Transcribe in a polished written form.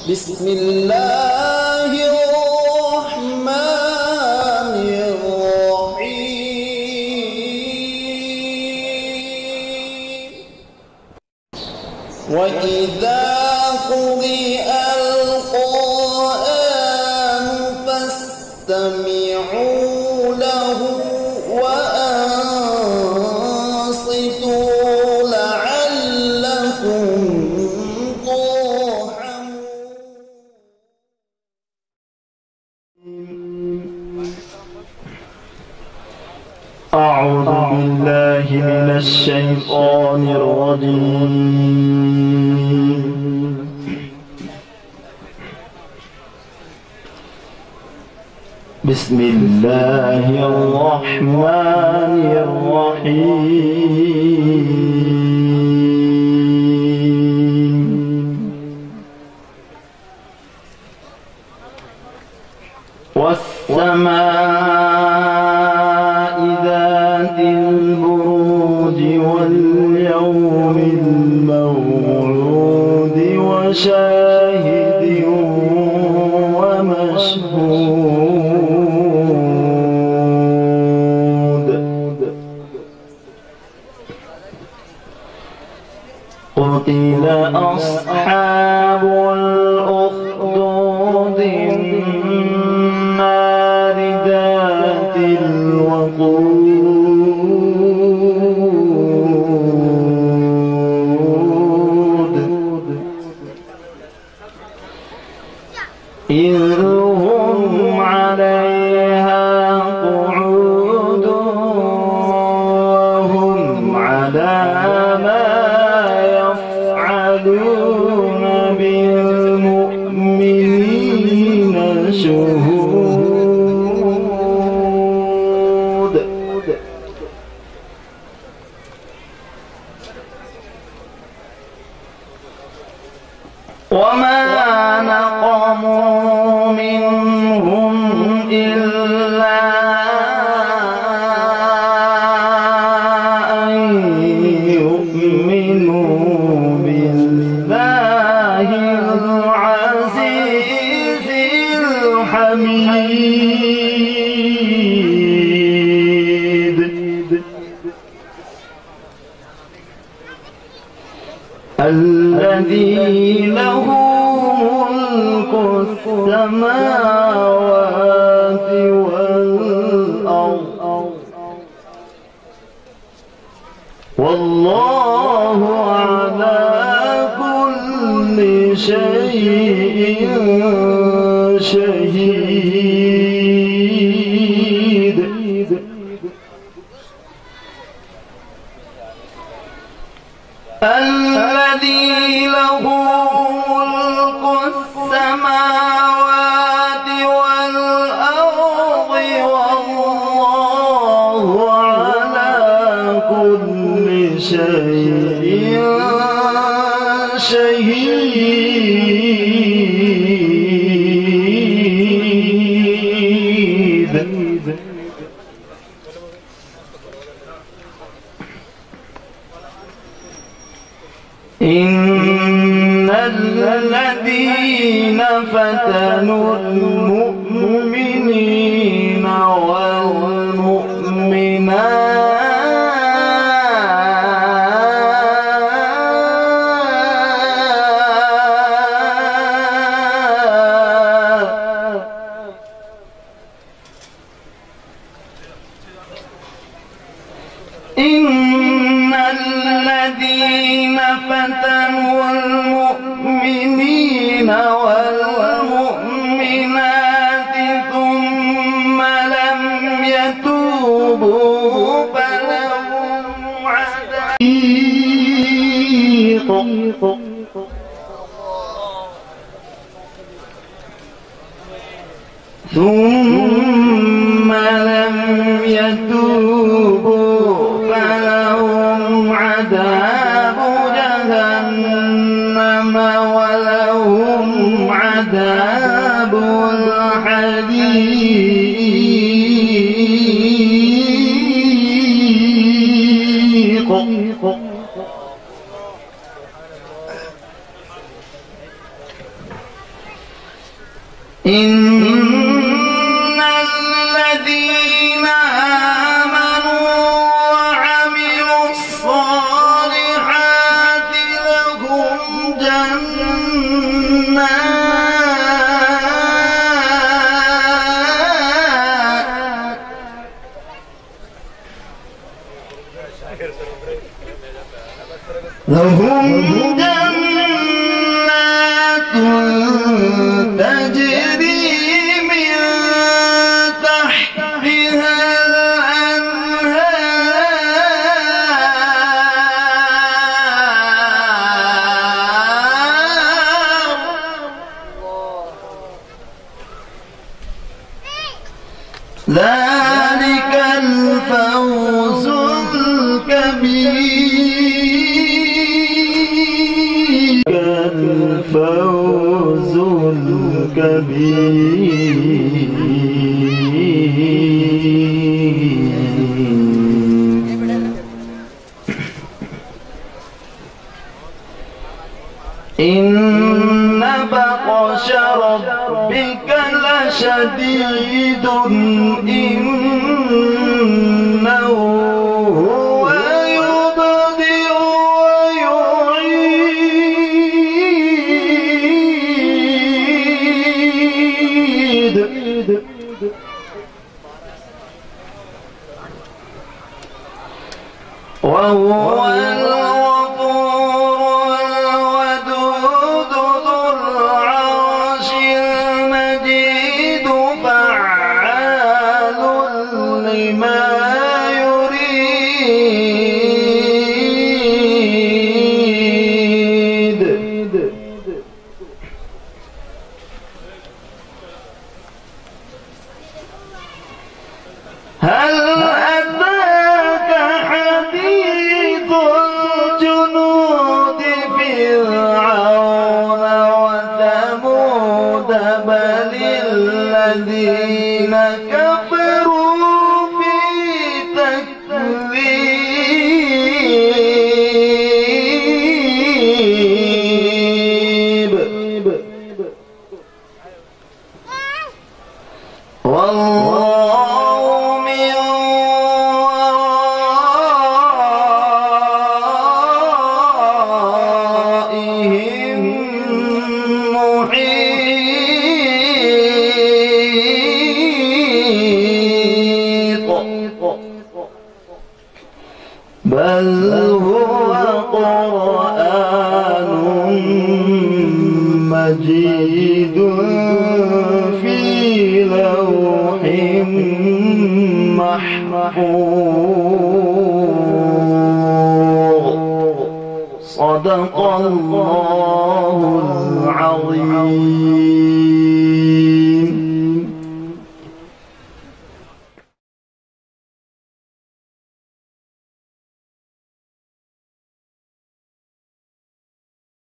بسم الله الرحمن الرحيم وإذا قرئ القرآن فاستمعوا له وأنصتوا لعلكم أعوذ بالله من الشيطان الرجيم. بسم الله الرحمن الرحيم. والسماء ذات البروج واليوم الموعود وشاهد ومشهود. قتل أصحاب الأخدود النار ذات الوقود إذ هم عليها قعود وهم على ما يفعلون بالمؤمنين شهود. وما نقموا منهم إلا أن يؤمنوا بالله العزيز الحميد الذي له ملك السماوات والأرض والله على كل شيء شهيد. الذي له ملك السماوات والأرض والله على كل شيء شهيد. إن الذين فتنوا المؤمنين والمؤمنات إن الذين فتنوا المؤمنين والمؤمنات ثم لم يتوبوا فلهم عذاب ثم لم يتوبوا فلهم عذاب جهنم ولهم عذاب الحريق. إن الذين آمنوا وعملوا الصالحات لهم جنات تجري من تحتها الأنهار ذلك الفوز الكبير الفوز الكبير إن بطش ربك لشديد إنه هو يبدئ ويعيد وهو الغفور الودود ذو العرش المجيد فعال لما يريد هل أتاك حديث الجنود فرعون وثمود بل الذين كفروا في تكذيب والله من ورائهم محيط بل هو قرآن مجيد في لوح محفوظ صدق الله العظيم.